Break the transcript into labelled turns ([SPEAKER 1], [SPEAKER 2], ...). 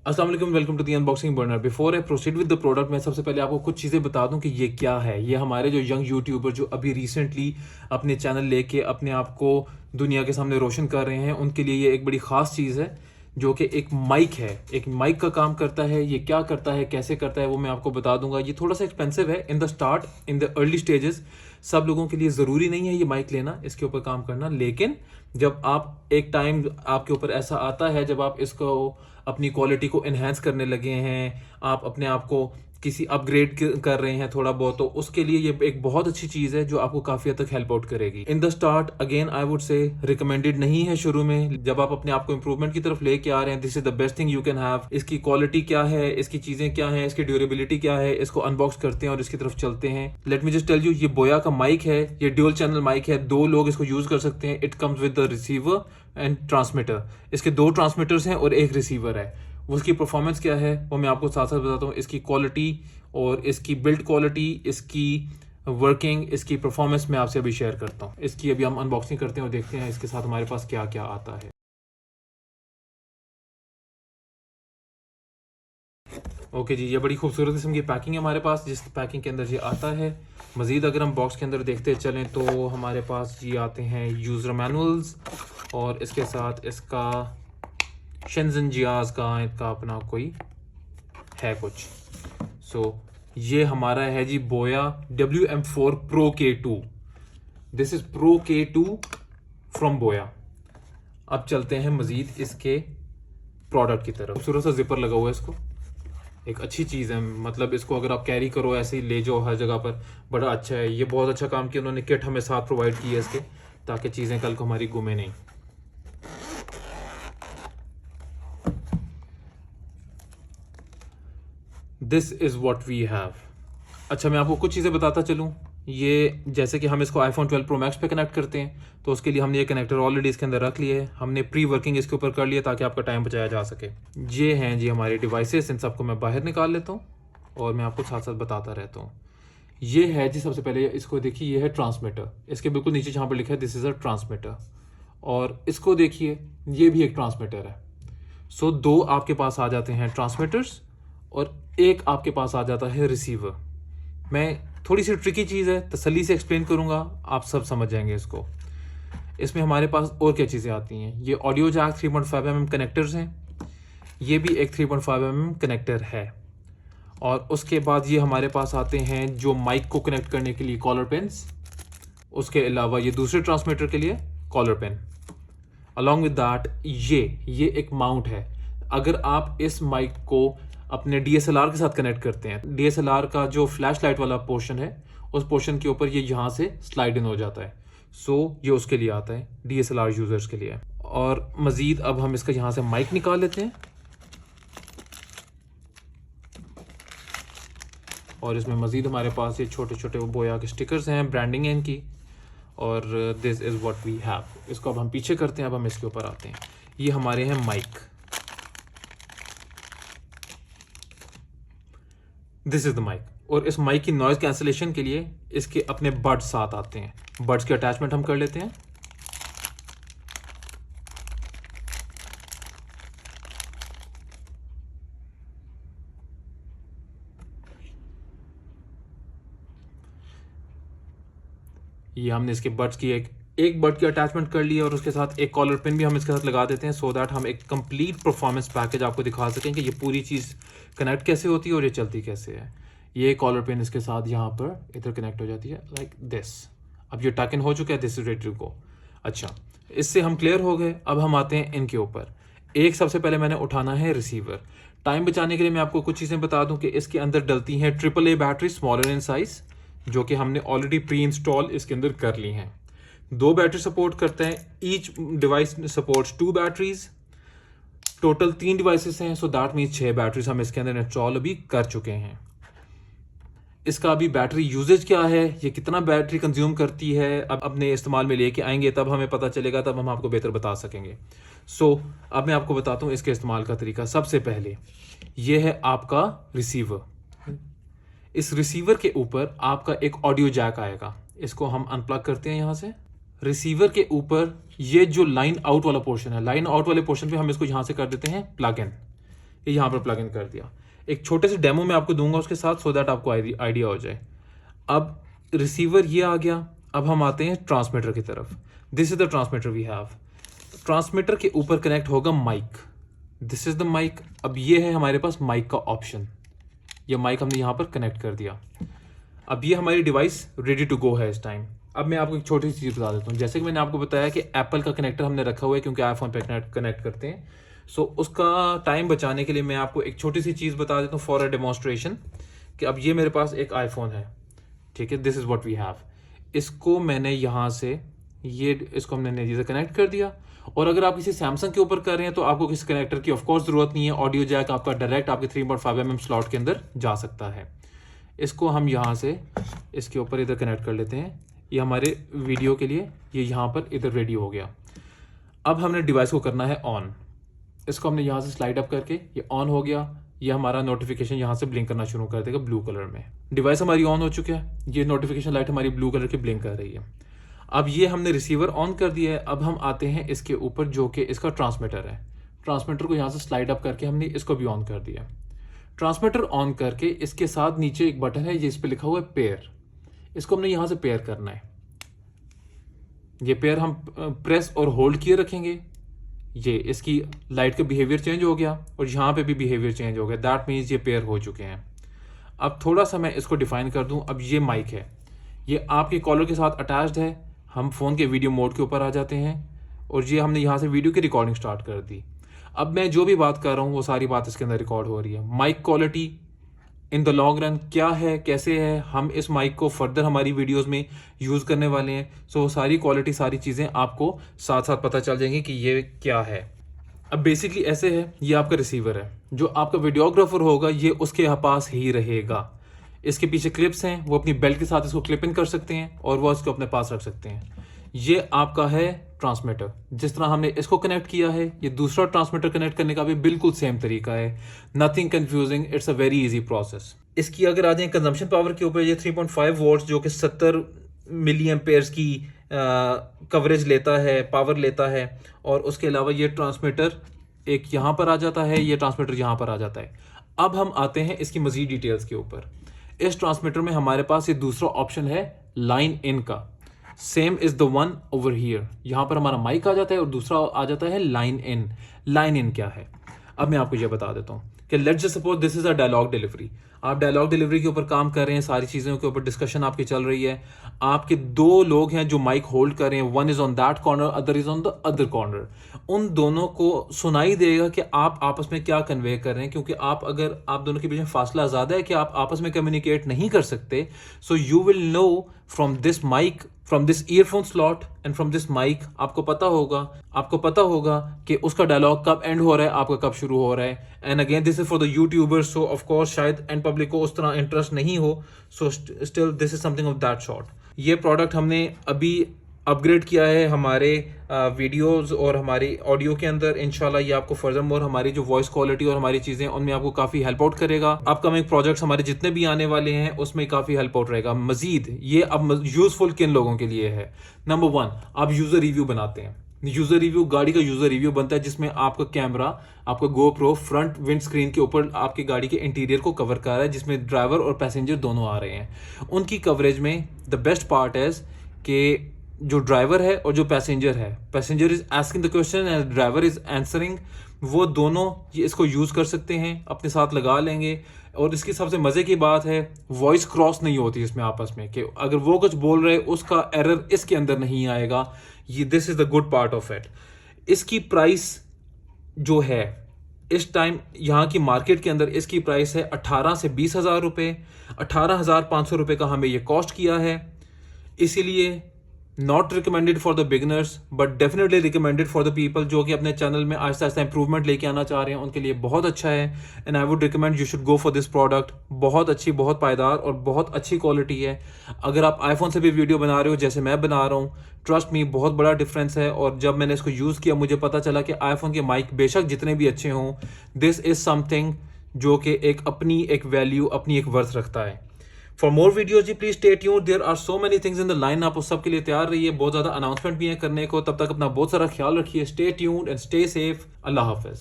[SPEAKER 1] अस्सलाम वालेकुम, welcome to the unboxing burner. Before I proceed with the product, मैं सबसे पहले आपको कुछ चीज़ें बता दूं कि ये क्या है। ये हमारे जो यंग यूट्यूबर जो अभी रिसेंटली अपने चैनल लेके अपने आप को दुनिया के सामने रोशन कर रहे हैं, उनके लिए ये एक बड़ी ख़ास चीज़ है जो कि एक माइक है। एक माइक का काम करता है। ये क्या करता है, कैसे करता है, वो मैं आपको बता दूंगा। ये थोड़ा सा एक्सपेंसिव है in the start, in the early stages. सब लोगों के लिए ज़रूरी नहीं है ये माइक लेना, इसके ऊपर काम करना। लेकिन जब आप एक टाइम आपके ऊपर ऐसा आता है जब आप इसको अपनी क्वालिटी को इन्हेंस करने लगे हैं, आप अपने आप को किसी अपग्रेड कर रहे हैं थोड़ा बहुत, तो उसके लिए ये एक बहुत अच्छी चीज़ है जो आपको काफ़ी हद तक हेल्प आउट करेगी। In the start again I would say recommended नहीं है शुरू में। जब आप अपने आप को इंप्रूवमेंट की तरफ लेके आ रहे हैं, this is the best thing you can have. इसकी क्वालिटी क्या है, इसकी चीज़ें क्या है, इसकी ड्यूरेबिलिटी क्या है, इसको अनबॉक्स करते हैं और इसकी तरफ चलते हैं। Let me just tell you, ये बोया का माइक है, ये ड्यूल चैनल माइक है, 2 लोग इसको यूज कर सकते हैं। It comes with the receiver and transmitter. इसके 2 ट्रांसमीटर्स हैं और 1 रिसीवर है। उसकी परफॉर्मेंस क्या है वो मैं आपको साथ साथ बताता हूँ। इसकी क्वालिटी और इसकी बिल्ड क्वालिटी, इसकी वर्किंग, इसकी परफॉर्मेंस मैं आपसे अभी शेयर करता हूँ। इसकी अभी हम अनबॉक्सिंग करते हैं और देखते हैं इसके साथ हमारे पास क्या क्या आता है। ओके जी, ये बड़ी खूबसूरत किस्म की पैकिंग है हमारे पास, जिस पैकिंग के अंदर ये आता है। मज़ीद अगर हम बॉक्स के अंदर देखते चलें तो हमारे पास ये आते हैं यूज़र मैनुअल्स और इसके साथ इसका शेंजन जियाज का इनका अपना कोई है कुछ। सो ये हमारा है जी बोया WM4 Pro K2। This is Pro K2 from बोया। अब चलते हैं मजीद इसके प्रोडक्ट की तरफ। खूबसूरत सा जिपर लगा हुआ है इसको, एक अच्छी चीज़ है। मतलब इसको अगर आप कैरी करो, ऐसे ही ले जाओ हर जगह पर, बड़ा अच्छा है। ये बहुत अच्छा काम किया उन्होंने, किट हमें साथ प्रोवाइड की है इसके, ताकि चीज़ें कल को हमारी गुमे नहीं। This is what we have. अच्छा, मैं आपको कुछ चीज़ें बताता चलूँ। ये जैसे कि हम इसको iPhone 12 Pro Max पे कनेक्ट करते हैं, तो उसके लिए हमने ये कनेक्टर ऑलरेडी इसके अंदर रख लिए है। हमने प्री वर्किंग इसके ऊपर कर लिया ताकि आपका टाइम बचाया जा सके। ये हैं जी हमारे डिवाइसेस। इन सबको मैं बाहर निकाल लेता हूँ और मैं आपको साथ साथ बताता रहता हूँ। ये है जी, सबसे पहले इसको देखिए, ये है ट्रांसमीटर। इसके बिल्कुल नीचे जहाँ पर लिखा है दिस इज़ अ ट्रांसमीटर, और इसको देखिए, ये भी एक ट्रांसमीटर है। सो 2 आपके पास आ जाते हैं ट्रांसमीटर्स और एक आपके पास आ जाता है रिसीवर। मैं थोड़ी सी ट्रिकी चीज़ है, तसल्ली से एक्सप्लेन करूंगा, आप सब समझ जाएंगे इसको। इसमें हमारे पास और क्या चीज़ें आती हैं। ये ऑडियो जैक 3.5 mm कनेक्टर्स हैं, ये भी एक 3.5 mm कनेक्टर है। और उसके बाद ये हमारे पास आते हैं जो माइक को कनेक्ट करने के लिए कॉलर पेन्स। उसके अलावा ये दूसरे ट्रांसमीटर के लिए collar pen. Along with that ये एक माउंट है। अगर आप इस माइक को अपने DSLR के साथ कनेक्ट करते हैं, DSLR का जो फ्लैश लाइट वाला पोर्शन है, उस पोर्शन के ऊपर ये यहाँ से स्लाइड इन हो जाता है। सो ये उसके लिए आता है, DSLR यूजर्स के लिए। और मज़ीद अब हम इसका यहाँ से माइक निकाल लेते हैं और इसमें मज़ीद हमारे पास ये छोटे छोटे बोया के स्टिकर्स हैं, ब्रांडिंग है इनकी। और this is what we have. इसको अब हम पीछे करते हैं, अब हम इसके ऊपर आते हैं। ये हमारे हैं mic. This is the mic. और इस माइक की नॉइज कैंसलेशन के लिए इसके अपने बड्स साथ आते हैं। बड्स के अटैचमेंट हम कर लेते हैं। ये हमने इसके बड्स की एक बड की अटैचमेंट कर ली है और उसके साथ एक कॉलर पिन भी हम इसके साथ लगा देते हैं, सो दैट हम एक कंप्लीट परफॉर्मेंस पैकेज आपको दिखा सकें कि ये पूरी चीज़ कनेक्ट कैसे होती है और ये चलती कैसे है। ये कॉलर पिन इसके साथ यहाँ पर इधर कनेक्ट हो जाती है लाइक दिस। अब ये टैक इन हो चुका है, this is ready to go. अच्छा, इससे हम क्लियर हो गए। अब हम आते हैं इनके ऊपर। एक सबसे पहले मैंने उठाना है रिसीवर। टाइम बचाने के लिए मैं आपको कुछ चीज़ें बता दूं कि इसके अंदर डलती हैं AAA battery, smaller in size, जो कि हमने ऑलरेडी प्री इंस्टॉल इसके अंदर कर ली हैं। 2 बैटरी सपोर्ट करते हैं। Each device supports 2 batteries. Total 3 devices हैं, सो दैट मीन्स 6 बैटरीज हम इसके अंदर इंस्टॉल अभी कर चुके हैं। इसका अभी बैटरी यूजेज क्या है, ये कितना बैटरी कंज्यूम करती है, अब अपने इस्तेमाल में लेके आएंगे तब हमें पता चलेगा, तब हम आपको बेहतर बता सकेंगे। सो अब मैं आपको बताता हूँ इसके इस्तेमाल का तरीका। सबसे पहले ये है आपका रिसीवर। इस रिसीवर के ऊपर आपका एक ऑडियो जैक आएगा, इसको हम अनप्लग करते हैं यहाँ से। रिसीवर के ऊपर ये जो लाइन आउट वाला पोर्शन है, लाइन आउट वाले पोर्शन पे हम इसको यहाँ से कर देते हैं प्लग इन। ये यहाँ पर प्लग इन कर दिया। एक छोटे से डेमो मैं आपको दूंगा उसके साथ, सो दैट आपको आइडिया हो जाए। अब रिसीवर ये आ गया। अब हम आते हैं ट्रांसमीटर की तरफ। This is the transmitter we have. Transmitter के ऊपर कनेक्ट होगा mic. This is the mic. अब ये है हमारे पास माइक का ऑप्शन। ये माइक हमने यहाँ पर कनेक्ट कर दिया। अब ये हमारी डिवाइस रेडी टू गो है इस टाइम। अब मैं आपको एक छोटी सी चीज़ बता देता हूँ। जैसे कि मैंने आपको बताया कि एप्पल का कनेक्टर हमने रखा हुआ है क्योंकि आईफोन पे कनेक्ट करते हैं। सो उसका टाइम बचाने के लिए मैं आपको एक छोटी सी चीज़ बता देता हूँ फॉर अ डेमोन्स्ट्रेशन, कि अब ये मेरे पास एक आईफोन है, ठीक है, this is what we have. इसको मैंने यहाँ से इसको हमने नीचे से कनेक्ट कर दिया। और अगर आप किसी सैमसंग के ऊपर कर रहे हैं तो आपको किसी कनेक्टर की ऑफकोर्स ज़रूरत नहीं है। ऑडियो जैक आपका डायरेक्ट आपके 3.5 mm स्लॉट के अंदर जा सकता है। इसको हम यहाँ से इसके ऊपर इधर कनेक्ट कर लेते हैं। ये हमारे वीडियो के लिए ये यहाँ पर इधर रेडी हो गया। अब हमने डिवाइस को करना है ऑन। इसको हमने यहाँ से स्लाइड अप करके ये ऑन हो गया। ये हमारा नोटिफिकेशन यहाँ से ब्लिंक करना शुरू कर देगा ब्लू कलर में। डिवाइस हमारी ऑन हो चुकी है। ये नोटिफिकेशन लाइट हमारी ब्लू कलर की ब्लिंक कर रही है। अब ये हमने रिसीवर ऑन कर दिया है। अब हम आते हैं इसके ऊपर जो कि इसका ट्रांसमीटर है। ट्रांसमीटर को यहाँ से स्लाइड अप करके हमने इसको भी ऑन कर दिया। ट्रांसमीटर ऑन करके इसके साथ नीचे एक बटन है जिस पे लिखा हुआ है पेयर। इसको हमने यहाँ से पेयर करना है। ये पेयर हम प्रेस और होल्ड किए रखेंगे। ये इसकी लाइट का बिहेवियर चेंज हो गया और यहाँ पे भी बिहेवियर चेंज हो गया। दैट मीन्स ये पेयर हो चुके हैं। अब थोड़ा सा मैं इसको डिफाइन कर दूं। अब ये माइक है, ये आपके कॉलर के साथ अटैच्ड है। हम फ़ोन के वीडियो मोड के ऊपर आ जाते हैं और ये हमने यहाँ से वीडियो की रिकॉर्डिंग स्टार्ट कर दी। अब मैं जो भी बात कर रहा हूँ वो सारी बात इसके अंदर रिकॉर्ड हो रही है। Mic quality in the long run क्या है, कैसे है, हम इस माइक को फर्दर हमारी वीडियोस में यूज़ करने वाले हैं। सो वो सारी क्वालिटी, सारी चीज़ें आपको साथ साथ पता चल जाएंगी कि ये क्या है। अब बेसिकली ऐसे है, ये आपका रिसीवर है। जो आपका वीडियोग्राफर होगा ये उसके पास ही रहेगा। इसके पीछे क्लिप्स हैं, वो अपनी बेल्ट के साथ इसको क्लिप इन कर सकते हैं और वो इसको अपने पास रख सकते हैं। ये आपका है ट्रांसमीटर। जिस तरह हमने इसको कनेक्ट किया है, ये दूसरा ट्रांसमीटर कनेक्ट करने का भी बिल्कुल सेम तरीका है। Nothing confusing, it's a very easy process. इसकी अगर आ जाए कंजम्पशन पावर के ऊपर, ये 3.5 वोल्ट जो कि 70 मिली एम्पेयर्स की कवरेज लेता है, पावर लेता है। और उसके अलावा ये ट्रांसमीटर एक यहाँ पर आ जाता है, ये ट्रांसमीटर यहाँ पर आ जाता है। अब हम आते हैं इसकी मजीद डिटेल्स के ऊपर। इस ट्रांसमीटर में हमारे पास ये दूसरा ऑप्शन है लाइन इन का। Same is the one over here. यहाँ पर हमारा माइक आ जाता है और दूसरा आ जाता है लाइन इन। लाइन इन क्या है, अब मैं आपको ये बता देता हूँ कि let's just suppose this is a dialogue delivery. आप डायलॉग डिलीवरी के ऊपर काम कर रहे हैं, सारी चीज़ों के ऊपर डिस्कशन आपकी चल रही है। आपके दो लोग हैं जो माइक होल्ड कर रहे हैं, one is on that corner, other is on the other corner. उन दोनों को सुनाई देगा कि आप आपस में क्या कन्वे कर रहे हैं, क्योंकि अगर आप दोनों के बीच में फासला ज़्यादा है कि आप आपस में कम्युनिकेट नहीं कर सकते। So you will know from this mic, from this earphone slot and from this mic, आपको पता होगा कि उसका डायलॉग कब एंड हो रहा है, आपका कब शुरू हो रहा है। And again this is for the YouTubers, so of course शायद एंड पब्लिक को उस तरह इंटरेस्ट नहीं हो। So still this is something of that sort. ये प्रोडक्ट हमने अभी अपग्रेड किया है हमारे वीडियोस और हमारी ऑडियो के अंदर। इंशाल्लाह ये आपको फर्दर मोर हमारी जो वॉइस क्वालिटी और हमारी चीज़ें उनमें आपको काफ़ी हेल्प आउट करेगा। अपकमिंग प्रोजेक्ट्स हमारे जितने भी आने वाले हैं उसमें काफ़ी हेल्प आउट रहेगा। मजीद ये अब यूज़फुल किन लोगों के लिए है। नंबर 1, आप यूज़र रिव्यू बनाते हैं। यूज़र रिव्यू, गाड़ी का यूज़र रिव्यू बनता है जिसमें आपका कैमरा, आपका गोप्रो फ्रंट विंड स्क्रीन के ऊपर आपकी गाड़ी के इंटीरियर को कवर कर रहा है, जिसमें ड्राइवर और पैसेंजर दोनों आ रहे हैं। उनकी कवरेज में द बेस्ट पार्ट है कि जो ड्राइवर है और जो पैसेंजर है, passenger is asking the question and driver is answering, वो दोनों ये इसको यूज़ कर सकते हैं, अपने साथ लगा लेंगे। और इसकी सबसे मज़े की बात है, वॉइस क्रॉस नहीं होती इसमें आपस में, कि अगर वो कुछ बोल रहे उसका एरर इसके अंदर नहीं आएगा। ये this is the good part of it. इसकी प्राइस जो है इस टाइम यहाँ की मार्केट के अंदर, इसकी प्राइस है 18 से 20 हज़ार रुपये। 18,500 रुपये का हमें ये कॉस्ट किया है। इसीलिए not recommended for the beginners but definitely recommended for the people जो कि अपने चैनल में आहिस्ता आहिस्ता इंप्रूवमेंट लेके आना चाह रहे हैं, उनके लिए बहुत अच्छा है। And I would recommend you should go for this product. बहुत अच्छी, बहुत पायदार और बहुत अच्छी क्वालिटी है। अगर आप आईफोन से भी वीडियो बना रहे हो जैसे मैं बना रहा हूँ, ट्रस्ट मी बहुत बड़ा डिफरेंस है। और जब मैंने इसको यूज़ किया मुझे पता चला कि आईफोन के माइक बेशक जितने भी अच्छे हों, दिस इज़ समथिंग जो कि अपनी एक वैल्यू, अपनी एक वर्थ रखता है। फॉर मोर वीडियोज जी please stay tuned, there are so many things in the line. आप उस सब के लिए तैयार रहिए, बहुत ज़्यादा अनाउंसमेंट भी है करने को। तब तक अपना बहुत सारा ख्याल रखिए। Stay tuned and stay safe. अल्लाह हाफिज़।